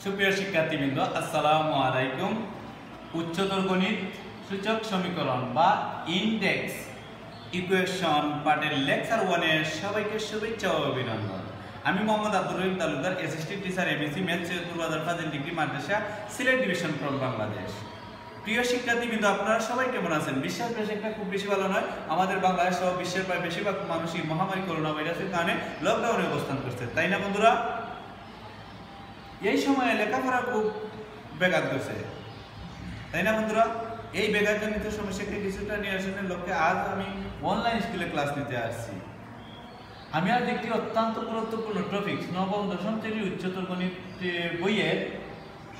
সুপ্রিয় শিক্ষার্থীবৃন্দ, আসসালামু আলাইকুম। উচ্চতর গণিত সূচক সমীকরণ বা ইনডেক্স ইকুয়েশন পার্টের লেকচার 1 এর সবাইকে শুভেচ্ছা ও অভিনন্দন। আমি Mohammad Abdur Rahim Talukdar, assistant teacher, MSc math Chowdhury Fazil degree মাদ্রাসা, সিলেট ডিভিশন ফ্রম বাংলাদেশ। প্রিয় শিক্ষার্থীবৃন্দ, আপনারা সবাই কেমন আছেন? বিশ্বের একটা খুব বেশি ভালো নয়। আমাদের বাংলাদেশ সহ বিশ্বের প্রায় বেশিরভাগ মানুষই মহামারী করোনা ভাইরাসের কারণে লকডাউনে অবস্থান করছে, তাই না বন্ধুরা? এই সময়ে লেখাপড়া খুব ব্যাঘাত করছে, তাই না বন্ধুরা? এই ব্যাঘাতজনিত সমস্যাকে কিছুটা নিরসনের লক্ষ্যে আজ আমি অনলাইন স্কুলে ক্লাস নিতে আসছি। আমি আজ একটি অত্যন্ত গুরুত্বপূর্ণ টপিক, নবম দশম শ্রেণীর উচ্চতর গণিত বইয়ের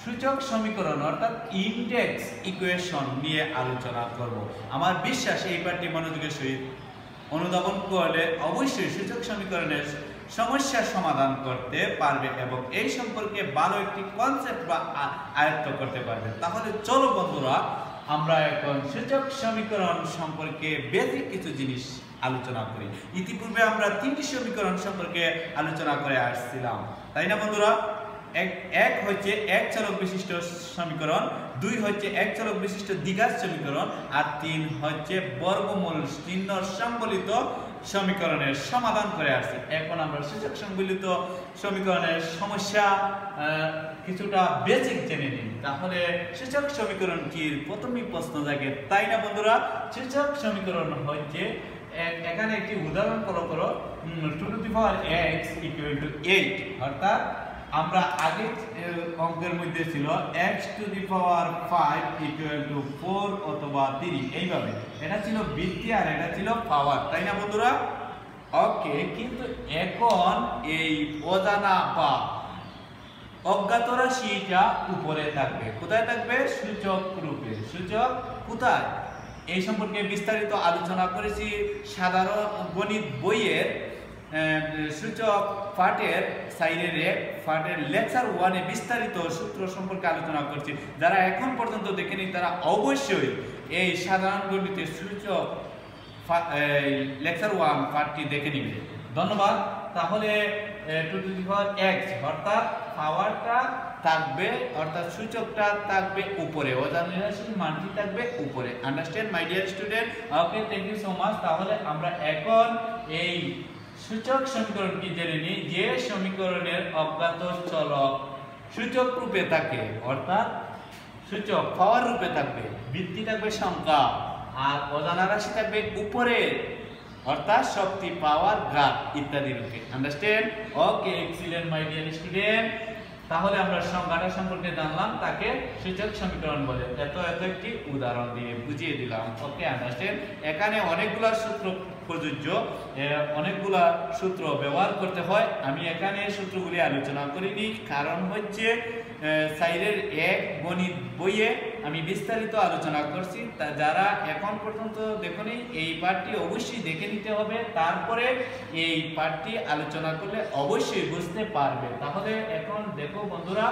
সূচক সমীকরণ অর্থাৎ ইনডেক্স ইকুয়েশন নিয়ে আলোচনা করব। আমার বিশ্বাস এই পাঠটি মনোযোগের সহিত অনুধাবন করলে অবশ্যই সূচক সমীকরণের সমস্যার সমাধান করতে পারবে এবং এই সম্পর্কে ভালো একটি কনসেপ্ট বা আয়ত্ত করতে পারবে। তাহলে চলো বন্ধুরা, আমরা এখন সূচক সমীকরণ সম্পর্কে বেসিক কিছু জিনিস আলোচনা করি। ইতিপূর্বে আমরা তিনটি সমীকরণ সম্পর্কে আলোচনা করে আসছিলাম, তাই না বন্ধুরা? এক হচ্ছে এক চলক বিশিষ্ট সমীকরণ, দুই হচ্ছে এক চলক বিশিষ্ট দ্বিঘাত সমীকরণ, আর তিন হচ্ছে বর্গমূল চিহ্ন সম্বলিত সমীকরণের সমাধান করে আসছি। এখন আমরা সূচক সম্বলিত সমীকরণের সমস্যা কিছুটা বেসিক জেনে নিই। তাহলে সূচক সমীকরণ কি? প্রথমেই প্রশ্ন জাগে, তাই না বন্ধুরা? সূচক সমীকরণ হচ্ছে, এখানে একটি উদাহরণ ফলো করো, 2 to the power x = 8, অর্থাৎ আমরা আগে অঙ্কের মধ্যে ছিল x to the power 5 = 4 অথবা 3, এইভাবে। এটা ছিল বৃত্তি আর এটা ছিল পাওয়ার, তাই না বন্ধুরা? ওকে, কিন্তু এখন এই অজানা বা অজ্ঞাত রাশিটা উপরে থাকবে। কোথায় থাকবে? সূচক রূপে। সূচক কোথায়? এই সম্পর্কে বিস্তারিত আলোচনা করেছি সাধারণ গণিত বইয়ের সূচক পাঠের সাইডের পাঠের লেকচার 1 এ বিস্তারিত সূত্র সম্পর্কে আলোচনা করছি। যারা এখন পর্যন্ত দেখেনি তারা অবশ্যই এই সাধারণ গণিতের সূচক লেকচার 1 পাঠটি দেখে নিবে। ধন্যবাদ। তাহলে 2 to the power x অর্থাৎ পাওয়ারটা থাকবে, অর্থাৎ সূচকটা থাকবে উপরে, অজানা রাশির মানটি থাকবে উপরে। Understand my dear student? Okay, thank you so much. তাহলে আমরা এখন এই সূচক সমীকরণ কি জেনে নিই। যে সমীকরণের অজ্ঞাত চলক সূচক রূপে থাকে, অর্থাৎ সূচক পাওয়ার রূপে থাকবে, বৃত্তি থাকবে সংখ্যা, আর অজানা রাশি থাকবে উপরে, অর্থাৎ শক্তি, পাওয়ার, গ্রাফ ইত্যাদি রূপে। Understand? Okay, excellent my dear student. তাহলে আমরা সংজ্ঞাটা সম্পর্কে জানলাম, তাকে সূচক সমীকরণ বলে। এত একটি উদাহরণ দিয়ে বুঝিয়ে দিলাম। ওকে, আন্ডারস্ট্যান্ড? এখানে অনেকগুলা সূত্র প্রযোজ্য, অনেকগুলা সূত্র ব্যবহার করতে হয়। আমি এখানে সূত্রগুলি আলোচনা করিনি, কারণ হচ্ছে সাইডের এক গণিত বইয়ে আমি বিস্তারিত আলোচনা করছি। যারা এখন পর্যন্ত দেখোনি, এই পাঠটি অবশ্যই দেখে নিতে হবে, তারপরে এই পাঠটি আলোচনা করলে অবশ্যই বুঝতে পারবে। তাহলে এখন দেখো বন্ধুরা,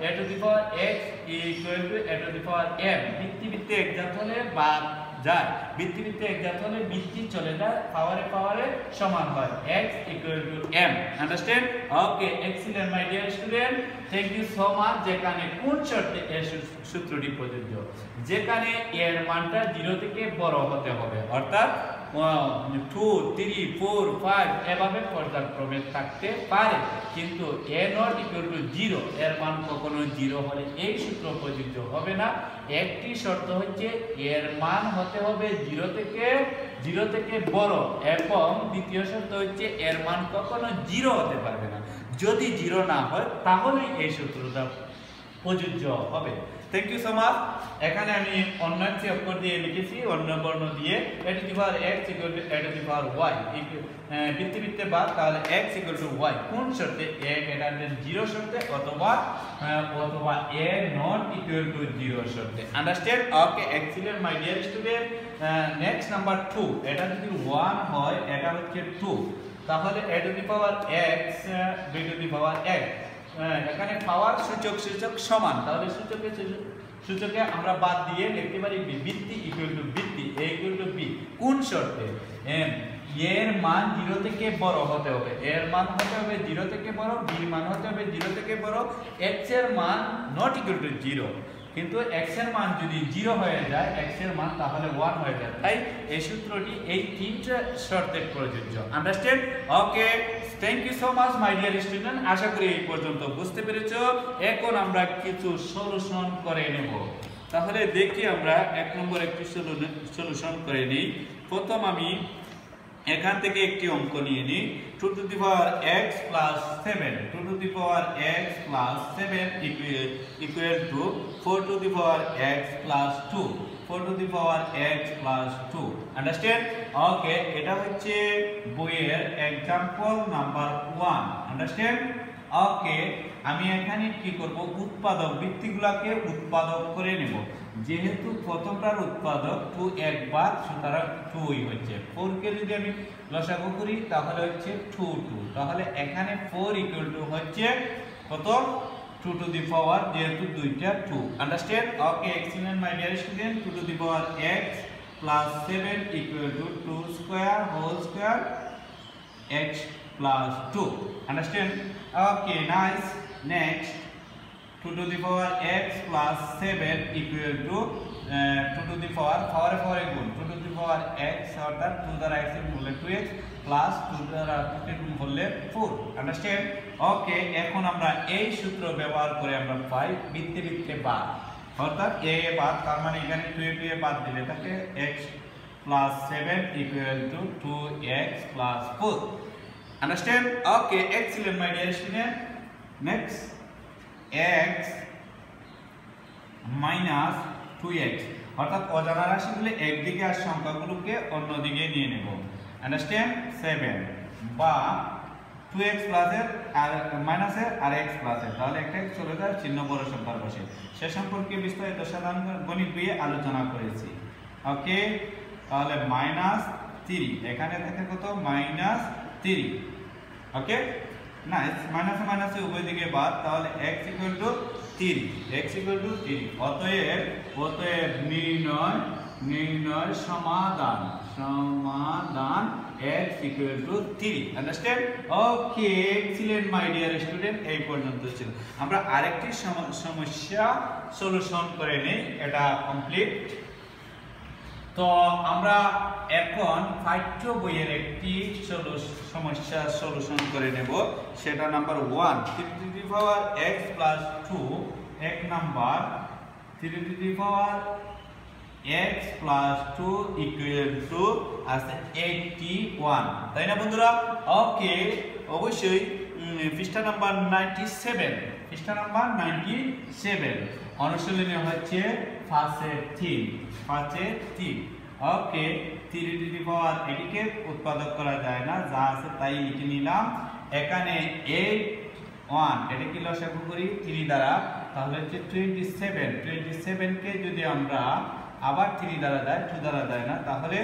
a to the power x = a to the power m। বৃত্তি একজাত হলে বাদ যায়, বৃত্তি একজাত হলে বৃত্তি চলে যায়, পাওয়ারে সমান হয়, x = m। Understand? Okay, excellent my dear student, thank you so much. যেখানে কোন শর্তে এই সূত্রটি প্রযোজ্য? যেখানে এর মানটা 0 থেকে বড় হতে হবে, অর্থাৎ 2, 3, 4, 5 এভাবে পর্যায়ক্রমে থাকতে পারে, কিন্তু a not equal to 0, এর মান কখনো 0 হলে এই সূত্র প্রযোজ্য হবে না। একটি শর্ত হচ্ছে এর মান হতে হবে 0 থেকে বড়, এবং দ্বিতীয় শর্ত হচ্ছে এর মান কখনো 0 হতে পারবে না। যদি 0 না হয় তাহলে এই সূত্রটা প্রযোজ্য হবে। Thank you so much. এখানে আমি অন্য একটি অক্ষর দিয়ে লিখেছি, অন্য বর্ণ দিয়ে, a to the power x = a to the power y। বৃত্তে বাদ, তাহলে x = y। কোন শর্তে? a > 0 শর্তে, অথবা a not equal to 0 শর্তে। Understand? Okay, excellent my dear student. Next number 2, এটা যদি 1 হয়, এটা হচ্ছে 2, তাহলে a to the power x b to the power x। এখানে পাওয়ার সূচক সমান, তাহলে সূচকে আমরা বাদ দিয়ে লিখতে পারি বৃত্তি = বৃত্তি, a = b। কোন শর্তে? এর মান 0 থেকে বড় হতে হবে, এর মান হতে হবে 0 থেকে বড়, b এর মান হতে হবে 0 থেকে বড়, x এর মান নট ইকুয়াল টু 0, কিন্তু x এর মান যদি 0 হয়ে যায়, x এর মান তাহলে 1 হয়ে যায়। তাই এই সূত্রটি এই তিনটা শর্তে প্রযোজ্য। Understand? Okay, thank you so much my dear student. আশা করি এই পর্যন্ত বুঝতে পেরেছো। এখন আমরা কিছু সলিউশন করে নেব। তাহলে দেখি আমরা 1 নম্বর একটি সলিউশন করে নিই। প্রথম আমি এখান থেকে একটি অঙ্ক নিয়ে নিই। 2 to the power x plus 7, 2 to the power x plus 7 equal to 4 to the power x plus 2, 4 to the power x plus 2। Understand? Okay, এটা হচ্ছে বইয়ের एग्जांपल নাম্বার 1। আন্ডারস্ট্যান্ড? ওকে, আমি এখানে কি করব, উৎপাদক বৃত্তিগুলোকে উৎপাদক করে নেব। যেহেতু প্রথমটার উৎপাদক 2 একবার, সুতরাং 2ই হচ্ছে। 4 কে যদি আমি লসাগু করি তাহলে হচ্ছে 2 2, তাহলে এখানে 4 ইকুয়াল টু হচ্ছে কত, 2 টু দি পাওয়ার, যেহেতু দুইটা 2। Understand? Okay, excellent my dear student. 2 to the power x plus 7 equal to 2 square whole square x plus 2. Understand? Okay, nice. Next, 2 to the power x plus 7 equal to 2 to the power 4 গুণ 2 to the power x অর্থাৎ 2 দ্বারা x এর গুণ হলে 2x plus 2 দ্বারা 2 এর গুণ হলে 4। আন্ডারস্ট্যান্ড? ওকে, এখন আমরা এই সূত্র ব্যবহার করে আমরা পাই বৃত্তে বৃত্তে বাদ, অর্থাৎ a এ বাদ, তার মানে এখানে 2 এ বাদ দিলে থাকে x plus 7 equal to 2x plus 4. Understand? Okay, excellent my dear student. Next, x minus 2x, অর্থাৎ অজানা রাশিগুলো একদিকে আর সংখ্যাগুলোকে অন্যদিকে নিয়ে নেব। Understand? 7 বা 2x প্লাস এর আর মাইনাস এর আর x প্লাস এর, তাহলে একটা x চলে যায়, চিহ্ন বড় সংখ্যার বসে। সে সম্পর্কে বিস্তারিত সাধারণ গণিত বইয়ে আলোচনা করেছি। ওকে, তাহলে -3, এখানে থাকে কত, -3। ওকে, নাইস। মাইনাসে মাইনাসে উভয় দিকে বাদ, তাহলে x equal to 3, x equal to 3। অতএব নির্ণয় সমাধান x equal to 3। Understand? Okay, excellent my dear student. এই পর্যন্ত ছিল। আমরা আরেকটি সমস্যা সলিউশন করে নেই, এটা কমপ্লিট। তো আমরা এখন পাঠ্য বইয়ের একটি সমস্যা সলিউশন করে নেব, সেটা number 1। 3 two the power x plus 2, এক number 3 two the power x plus 2 equal to আছে 81, তাই না বন্ধুরা? ওকে, অবশ্যই পৃষ্ঠা নাম্বার 97, পৃষ্ঠা নাম্বার 97 অনুশীলনী হচ্ছে 5-3। ওকে, 3 টু দি পাওয়ার, এটিকে উৎপাদক করা যায় না, যা আছে তাই লিখে নিলাম। এখানে 81, এটা কি লসাগু করি 3 দ্বারা, তাহলে হচ্ছে 27 কে যদি আমরা আবার 3 দ্বারা দেয়, 2 দ্বারা দেয় না, তাহলে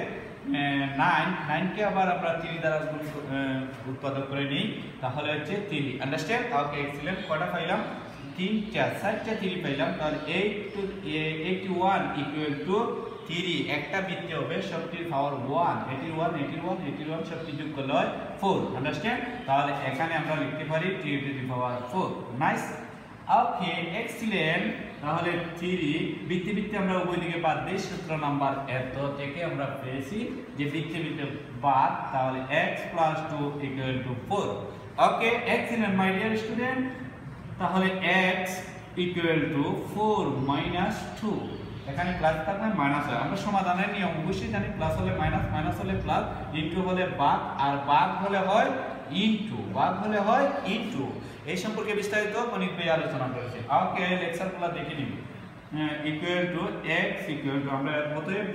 9 কে আবার আমরা 3 দ্বারা উৎপাদক করে নিই, তাহলে হচ্ছে 3। আন্ডারস্ট্যান্ড? Okay, excellent. কয়টা পাইলাম? 4টা 3 পাইলাম। তাহলে 81 ইকুয়াল টু 3, একটা বৃত্তি হবে সবটির পাওয়ার 1, 81 সবটি যোগ করলে হয় 4। আন্ডারস্ট্যান্ড? তাহলে এখানে আমরা লিখতে পারি 3 two the power 4। Nice. Okay, excellent. তাহলে 3 বৃত্তি আমরা উভয় দিকে বাদ দিই, সূত্র নাম্বার এত থেকে আমরা পেয়েছি যে বৃত্তি বাদ, তাহলে x plus 2 equal to 4। Okay, excellent my dear student. তাহলে x ইকুয়াল টু 4 মাইনাস 2, এখানে প্লাস থাকলে মাইনাস হয়। আমরা সমাধানের নিয়ম অবশ্যই জানি, প্লাস হলে মাইনাস, মাইনাস হলে প্লাস, ইনটু হলে ভাগ, আর ভাগ হলে হয় ইনটু। এই সম্পর্কে বিস্তারিত গণিত বইয়ে আলোচনা করেছে। ওকে, লেকচারগুলো দেখে নিব। Equal to x equal to, আমরা অতএব